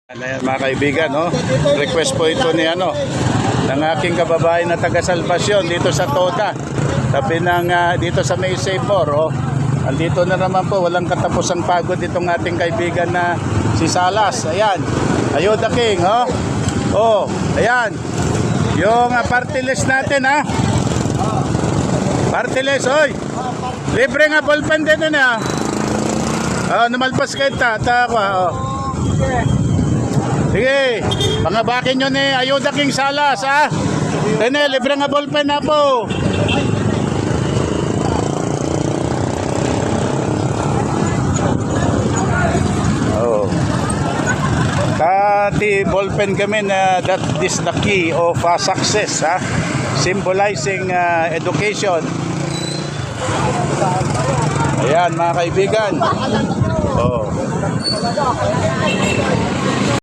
Ayan, mga kaibigan, no? Request po ito ni ng aking kababayan na taga Salvacion dito sa Toda. Tabi ng dito sa May Seymour, oh. Andito na naman po, walang katapusang pagod itong ating kaibigan na si Salas. Ayan. Ayuda King, oh. Oh, ayan. Yung party list natin, ha. Party list, oy. Libre nga ballpen din na. Oh, numalpas kayo oh. Sige, pangabakin nyo ni Ayuda King Salas, ha? Tene, libre nga ballpen na po. Oh. Kati ballpen kami na that is the key of success, ha? Symbolizing education. Ayan, mga kaibigan. Oh.